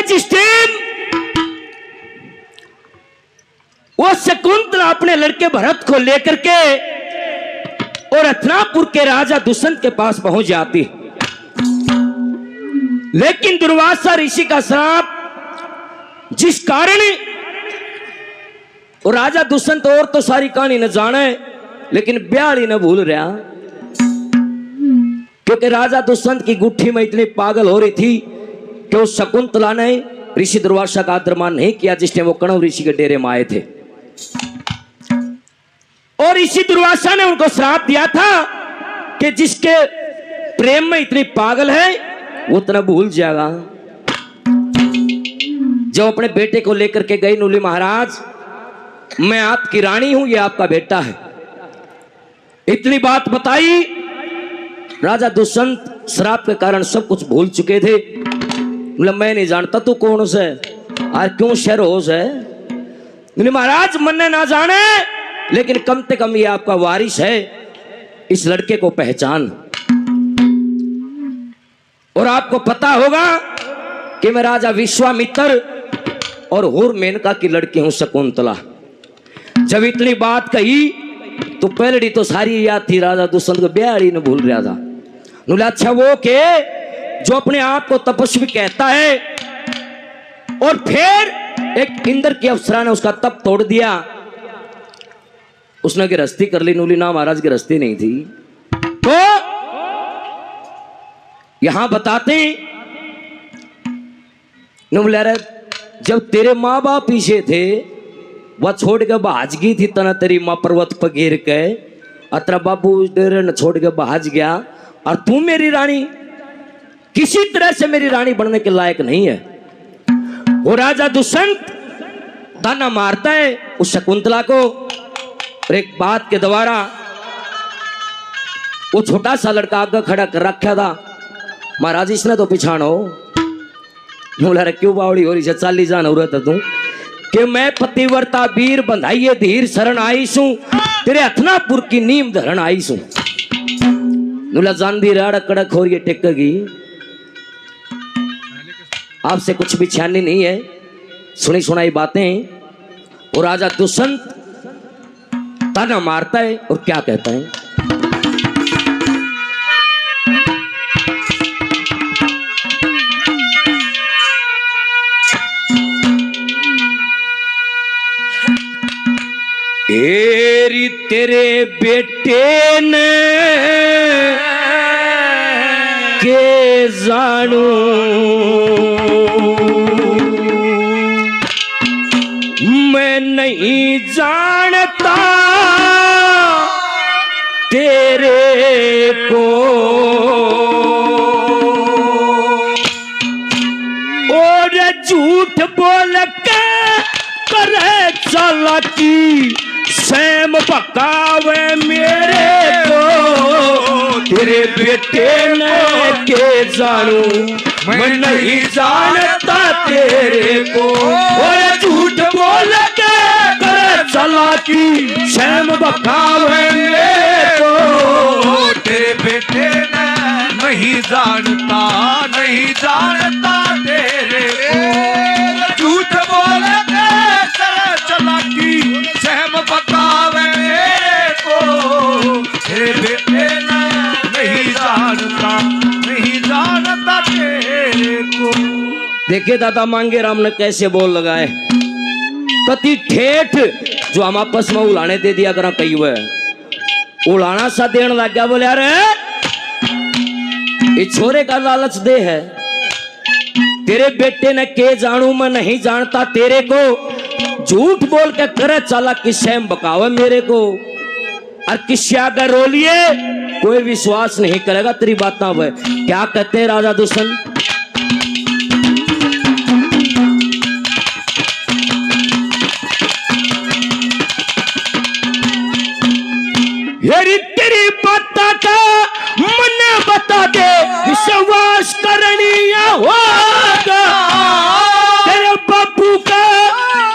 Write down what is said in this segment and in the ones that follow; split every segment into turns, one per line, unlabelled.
जिस टाइम वो शकुंतला अपने लड़के भरत को लेकर के और हथिनापुर के राजा दुष्यंत के पास पहुंच जाती, लेकिन दुर्वासा ऋषि का श्राप जिस कारण और राजा दुष्यंत और तो सारी कहानी न जाने लेकिन ब्याली न भूल रहा, क्योंकि राजा दुष्यंत की गुट्ठी में इतनी पागल हो रही थी कि उस शकुंतला ने ऋषि दुर्वासा का आदरमान नहीं किया जिसने वो कणव ऋषि के डेरे में आए थे। और ऋषि दुर्वासा ने उनको श्राप दिया था कि जिसके प्रेम में इतनी पागल है वो इतना भूल जाएगा। जब अपने बेटे को लेकर के गई नूली महाराज, मैं आपकी रानी हूं, ये आपका बेटा है, इतनी बात बताई। राजा दुष्यंत श्राप के कारण सब कुछ भूल चुके थे। मतलब मैं नहीं जानता तू कौन से और क्यों शहर होश है। नूली महाराज मन ने ना जाने लेकिन कम से कम ये आपका वारिस है, इस लड़के को पहचान। और आपको पता होगा कि मैं राजा विश्वामित्र और हुर मेनका की लड़की हूं शकुंतला। जब इतनी बात कही तो पहलड़ी तो सारी याद थी, राजा दुष्यंत को ब्याड़ी न भूल रहा था। बोले अच्छा वो के जो अपने आप को तपस्वी कहता है और फिर एक इंद्र की अप्सरा ने उसका तप तोड़ दिया, उसने गिरस्ती कर ली। नूली ना महाराज गिरस्ती नहीं थी। तो यहां बताते नुमलर जब तेरे माँ बाप पीछे थे वह छोड़ के भाज गई थी तना तेरी माँ पर्वत पर गिर के, अतरा बाबू डेरे न छोड़ के भाज गया और तू मेरी रानी किसी तरह से मेरी रानी बनने के लायक नहीं है। वो राजा दुष्यंत ताना मारता है उस शकुंतला को और एक बात के द्वारा वो छोटा सा लड़का आगे खड़ा कर रखा था। महाराज इसने तो पिछाड़ो बोला क्यों बावड़ी हो रही है, चाली जान हो रहा था तू कि मैं पतिव्रता वीर बंधाइए धीर शरण आई सू तेरे हथनापुर की नीम धरण आई सू। नुला जानदी राड़ा कड़क हो रही है टेक्की, आपसे कुछ भी छानी नहीं है, सुनी सुनाई बातें। और राजा दुष्यंत ताना मारता है और क्या कहता है, एरी तेरे बेटे ने के जानू मैं नहीं जानता तेरे को, और झूठ बोल के करे चालाकी सैम पकावे मेरे को तेरे बेटे ने के जानू मैं नहीं जानता तेरे को, और झूठ बोल के करे चालाकी सैम पकावे मेरे को
तेरे बेटे ने नहीं जानता तेरे को, झूठ बोल के करे चालाकी सहम पकावे को तेरे बेटे ने नहीं जानता तेरे को।
देखिए दादा मांगे राम ने कैसे बोल लगाए, कति ठेठ जो हम आपस में उलाने दे दिया करा कई हुए उलाना सा देने लग गया। बोले अरे ये छोरे का लालच दे है, तेरे बेटे ने के जानू मैं नहीं जानता तेरे को, झूठ बोल के करे चला कि सैम बकावे मेरे को, और किसी आगे रो लिए कोई विश्वास नहीं करेगा तेरी बात ना हुए। क्या कहते हैं राजा दुष्यंत, तेरी बात का मन बता दे विश्वास करनिया होगा, तेरे बापू का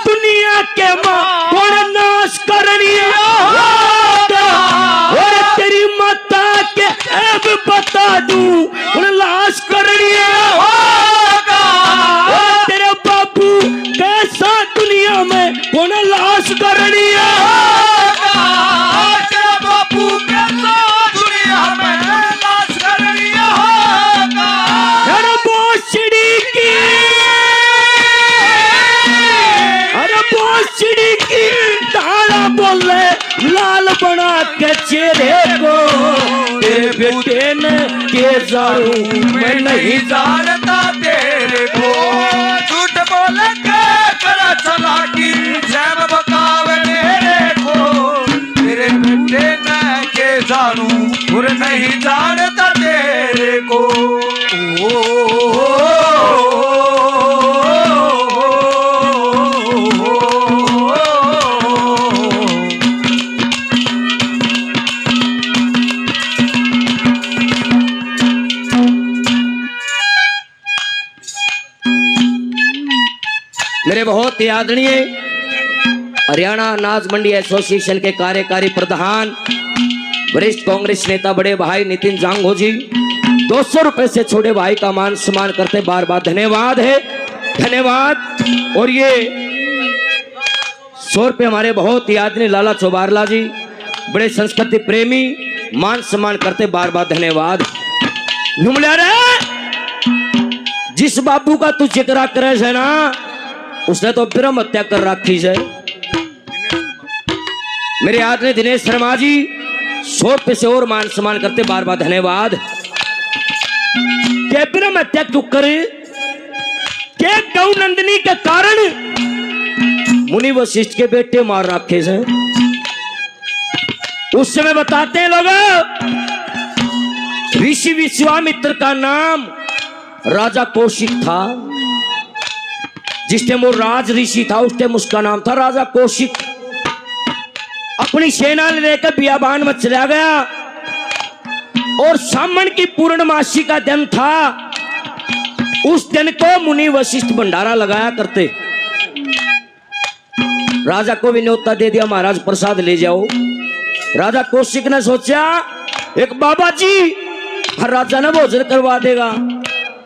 दुनिया के मां कौन नाश करनिया होगा, और तेरी माता के अब बता दूं लाश करनिया बेटे ने के जानू मैं नहीं
जानता तेरे को। झूठ बोल के करा चालाकी जैम बकावे मेरे को। तेरे बेटे ने के जानू और नहीं जानता तेरे को।
मेरे बहुत ही आदरणीय हरियाणा अनाज मंडी एसोसिएशन के कार्यकारी प्रधान वरिष्ठ कांग्रेस नेता बड़े भाई नितिन जांगो जी 200 रुपए से छोटे भाई का मान सम्मान करते बार बार धन्यवाद है, धन्यवाद। और ये 100 रुपए हमारे बहुत ही आदरणीय लाला चौबारला जी बड़े संस्कृति प्रेमी मान सम्मान करते बार बार धन्यवाद। जिस बाबू का तू जिक्र करे है ना उसने तो ब्रह्म हत्या कर रखी है। मेरे आदरणीय दिनेश शर्मा जी 100 रुपए से और मान सम्मान करते बार बार धन्यवाद। के ब्रह्म हत्या क्यों करे? के गौ नंदिनी के कारण मुनि वशिष्ठ के बेटे मार रखे हैं। उस समय बताते हैं लोग ऋषि विश्वामित्र का नाम राजा कौशिक था। जिस टाइम वो राज ऋषि था उस टाइम उसका नाम था राजा कौशिक। अपनी सेना लेकर बियाबान में चला गया और सावन की पूर्णमासी का दिन था। उस दिन को मुनि वशिष्ठ भंडारा लगाया करते। राजा को भी न्योता दे दिया महाराज प्रसाद ले जाओ। राजा कौशिक ने सोचा एक बाबा जी हर राजा ने भोजन करवा देगा,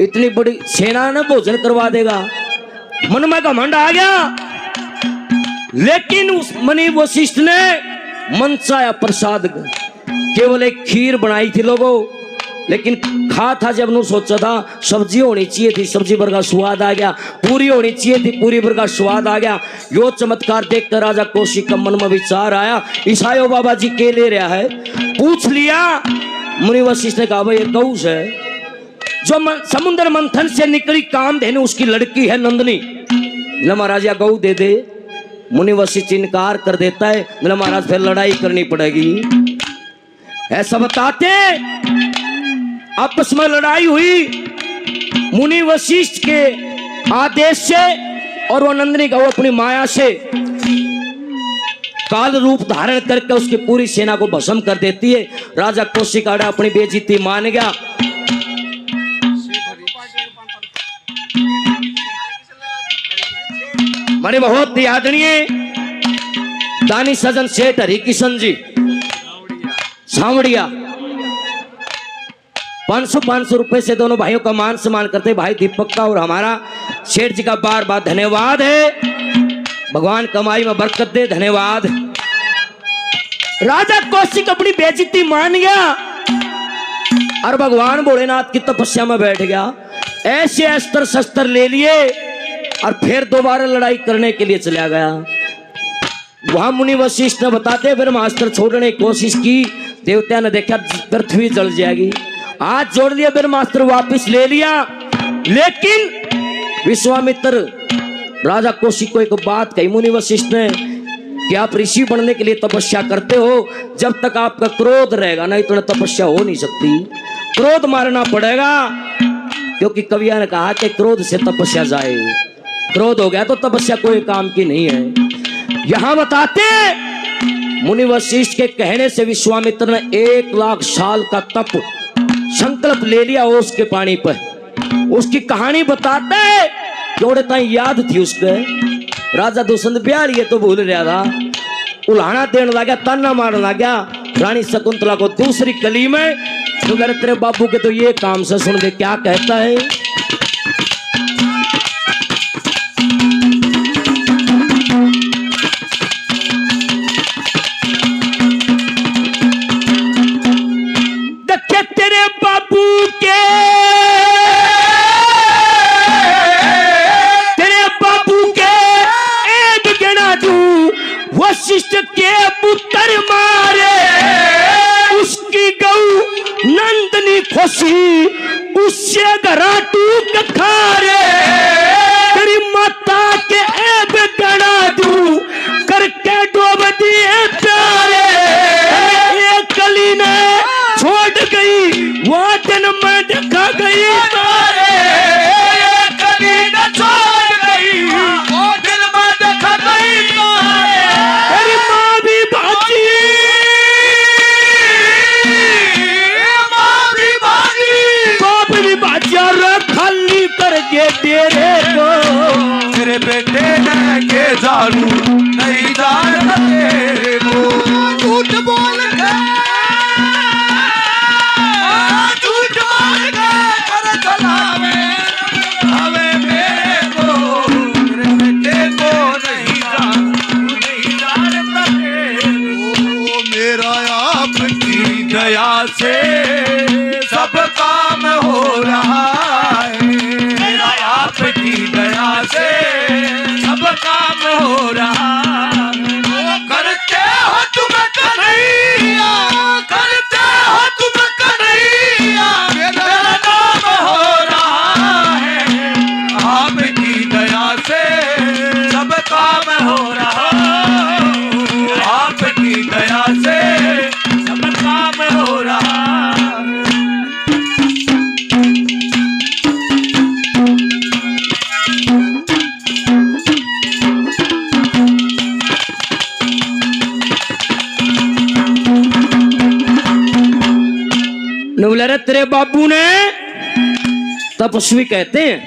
इतनी बड़ी सेना ने भोजन करवा देगा, मन में घमंड आ गया। लेकिन उस मुनि वशिष्ठ ने मनसाया प्रसाद केवल एक खीर बनाई थी लोगों, लेकिन खा था जब नु सोचा था सब्जी होनी चाहिए थी, सब्जी भर का स्वाद आ गया। पूरी होनी चाहिए थी, पूरी भर का स्वाद आ गया। यो चमत्कार देखकर राजा कौशिक का मन में विचार आया ईसायो बाबा जी के ले रहा है। पूछ लिया मुनि वशिष्ठ ने कहा भाई ये गौ है जो समुद्र मंथन से निकली कामधेनु उसकी लड़की है नंदनी। महाराज या गौ दे दे। मुनि वशिष्ठ इनकार कर देता है। महाराज फिर लड़ाई करनी पड़ेगी। ऐसा बताते आपस में लड़ाई हुई मुनि वशिष्ठ के आदेश से और वो नंदिनी गौ अपनी माया से काल रूप धारण करके उसकी पूरी सेना को भस्म कर देती है। राजा कौशिक आड़ा अपनी बेइज्जती मान गया। हमारे बहुत ही आदरणीय दानी सजन सेठ हरि किशन जी सावड़िया 500 रुपए से दोनों भाइयों का मान सम्मान करते। भाई दीपक का और हमारा सेठ जी का बार बार धन्यवाद है। भगवान कमाई में बरकत दे, धन्यवाद। राजा कौशिक अपनी बेइज्जती मान गया और भगवान भोलेनाथ की तपस्या में बैठ गया। ऐसे अस्त्र शस्त्र ले लिए और फिर दोबारा लड़ाई करने के लिए चला गया। वहां मुनि वशिष्ठ ने बताते ब्रह्मास्त्र छोड़ने की कोशिश की, देवता ने देखा पृथ्वी जल जाएगी। हाथ जोड़ लिया, ब्रह्मास्त्र वापस ले लिया। लेकिन विश्वामित्र राजा कौशिक को एक बात कही मुनि वशिष्ठ ने कि आप ऋषि बनने के लिए तपस्या करते हो, जब तक आपका क्रोध रहेगा नहीं तो तपस्या हो नहीं सकती। क्रोध मारना पड़ेगा, क्योंकि कविया ने कहा कि क्रोध से तपस्या जाए। क्रोध हो गया तो तपस्या कोई काम की नहीं है। यहां बताते मुनि वशिष्ठ के कहने से विश्वामित्र ने 1 लाख साल का तप संकल्प ले लिया उसके पानी पर। उसकी कहानी बताते जोड़े ताई याद थी उसके। राजा दुष्यंत बिहार ये तो भूल रहा था, उल्हाना देने लगा, ताना मारने लगा रानी शकुंतला को दूसरी कली में। तो तेरे बाबू के तो ये काम से सुन दे क्या कहता है। तेरे बाबू के वशिष्ठ के पुत्र मारे, उसकी गौ
तेरे बेटे ने के जानू नहीं जानता तेरे को झूठ बोल के कर चलावे हमें मेरे को तेरे बेटे को नहीं जानता तेरे को मेरा आपकी दया से सब काम हो रहा है मेरा आपकी दया से सब काम हो रहा है करते हो तुम कन्हैया करते हो तुम कन्हैया मेरा नाम हो रहा है आपकी दया से सब काम हो रहा है आपकी दया से सब काम हो रहा है
नुबलरे तेरे बाबू ने तपस्वी कहते हैं,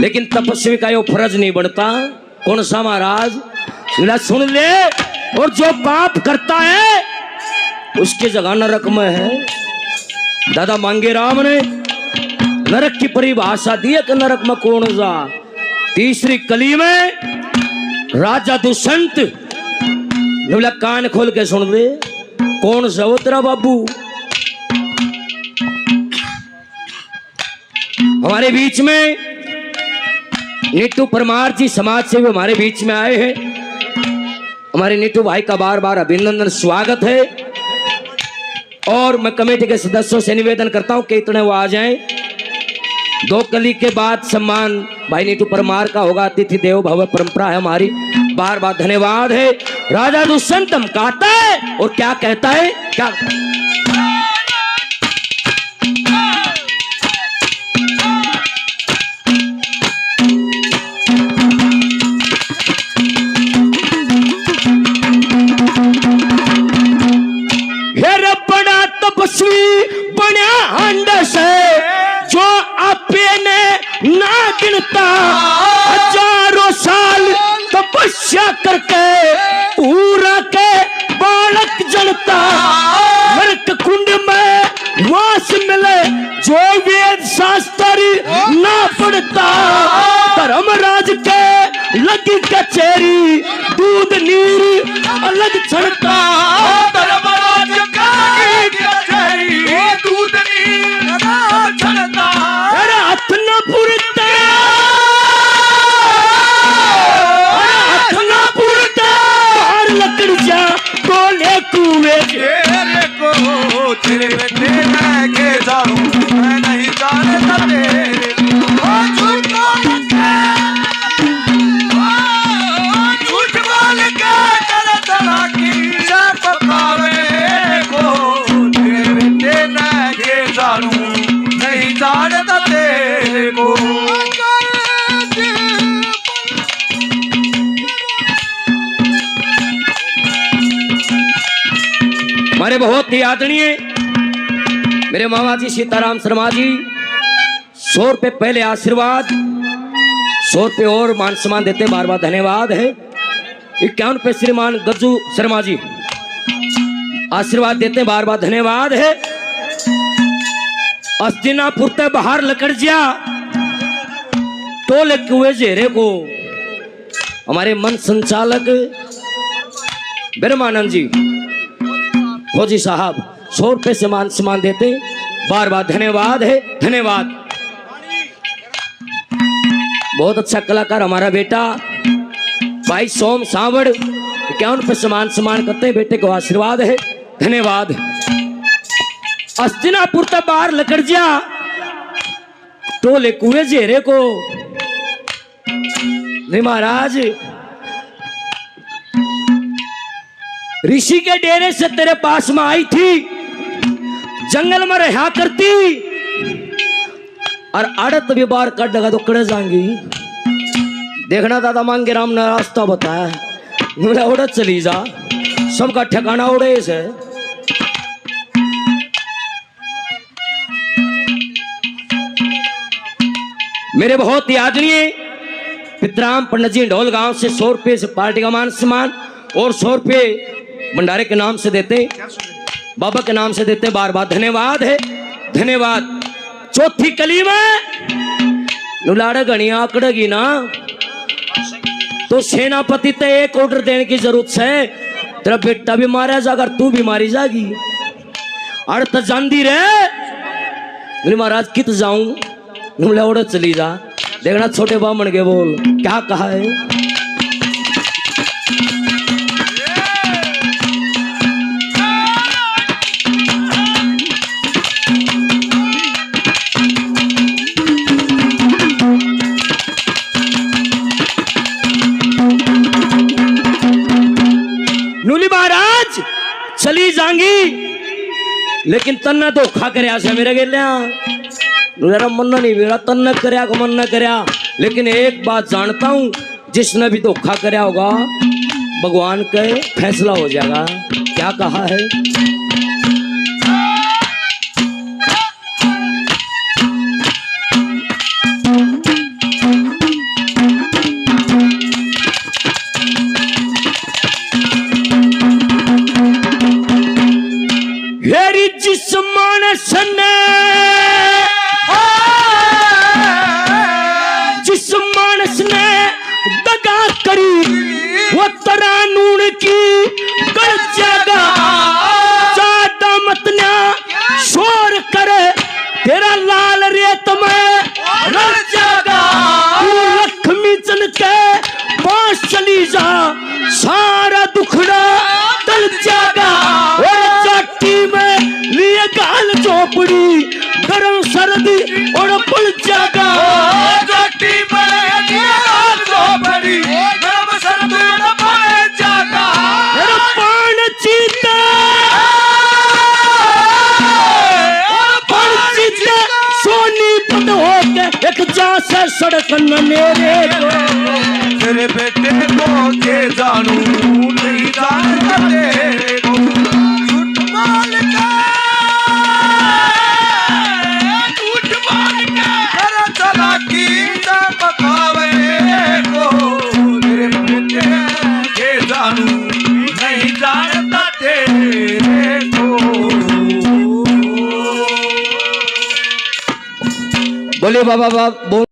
लेकिन तपस्वी का ये फर्ज नहीं बनता। कौन सा महाराज? बोला सुन ले, और जो पाप करता है उसकी जगह नरक में है। दादा मांगेराम ने नरक की परिभाषा दी है कि नरक में कौन सा। तीसरी कली में राजा दुष्यंत ने बोला कान खोल के सुन ले, कौन सा वो तेरा बाबू? हमारे बीच में नीटू परमार जी समाज से भी हमारे बीच में आए हैं। हमारे नीटू भाई का बार बार अभिनंदन स्वागत है, और मैं कमेटी के सदस्यों से निवेदन करता हूं कि इतने वो आ जाएं। 2 कली के बाद सम्मान भाई नीटू परमार का होगा। अतिथि देवो भव परंपरा है हमारी। बार बार धन्यवाद है। राजा दुष्यंत कहता है और क्या कहता है, क्या बना हंड से जो आपे ने ना गिनता, हजारों साल तपस्या करके पूरा के बालक जनता। नरक कुंड में वास मिले जो वेद शास्त्र ना पढ़ता। धर्मराज के लगी कचेरी दूध नीर अलग छड़ता।
धर्मराज का दूध नीर छड़ता।
अरे हाथ न पुरता, हाथ न पुरता। बाहर लकड़ जा बोले कुएं
तेरे को तेरे बेटे मैं के जानू मैं नहीं जानता तेरे को झूठ बोल के कर चलाकी से पकावे को तेरे बेटे मैं के जानू नहीं जानता तेरे को।
हमारे बहुत ही आदरणीय मेरे मामा जी सीताराम शर्मा जी 100 रुपये पहले आशीर्वाद, 100 रुपये और मान सम्मान देते बार बार धन्यवाद है। 51 रुपये श्रीमान गज्जू शर्मा जी आशीर्वाद देते बार बार धन्यवाद है। अस्तिनापुर ते बाहर लकड़ जा टोले कुएं जेरे को हमारे मन संचालक ब्रह्मानंद जी फौजी साहब 100 रुपये से मान सम्मान देते बार बार धन्यवाद है। धन्यवाद। बहुत अच्छा कलाकार हमारा बेटा भाई सोम सावड़ 51 रुपये से मान सम्मान करते हैं। बेटे को आशीर्वाद है। धन्यवाद। अस्तिनापुर तक बाहर लकड़ जा टोले कुएं जेरे को नहीं महाराज। ऋषि के डेरे से तेरे पास में आई थी, जंगल में रहा करती, और आड़त भी बार कट लगा तो कड़े जाएंगी। देखना दादा मांगेराम ने रास्ता बताया, मेरा उड़त चली जा, सबका ठिकाना उड़े से। मेरे बहुत ही आदरणीय पितराम पंडित जी ढोल गांव से 100 रुपये से पार्टी का मान सम्मान और 100 रुपये भंडारे के नाम से देते, बाबा के नाम से देते। बार बार धन्यवाद है, धन्यवाद। चौथी कली में नुलाड़ा घनी आकड़ेगी ना तो सेनापति ते एक ऑर्डर देने की जरूरत है, तेरा बेटा भी मारा जाएगा, तू भी मारी जाएगी। अर्थ जानती रे महाराज कित जाऊं, उड़े चली जा। देखना छोटे बामण के बोल क्या कहा है। नूली महाराज चली जाएंगी लेकिन तन्ना धोखा करया से मेरे गेलिया, मेरा मन नहीं मेरा तन्ना करया को मन न करया। लेकिन एक बात जानता हूं, जिसने भी धोखा करया होगा भगवान का फैसला हो जाएगा। क्या कहा है। जिस मानस ने जिस मानस ने दगा करी वो तरा नून की गल जागा। ज्यादा मत ना शोर करे तेरा लाल रेत में रल जागा। तू लक्ष्मी चन के पास चली जा सारा दुखड़ा टल जागा। और जाटी में लिए गाल चौपड़ी गरम सर्दी और पुल जागा।
जाटी में लिए गाल चौपड़ी गरम सर्दी और पुल जागा।
पान चीता सोनी पद होके एक जा से सड़क मेरे
तेरे बेटे को के जानू नहीं जानता तेरे को। झूठ बोल के तेरा चालाकी ना बकावे को। तेरे बेटे के जानू नहीं जानता तेरे को।
बोले बाबा बाबा।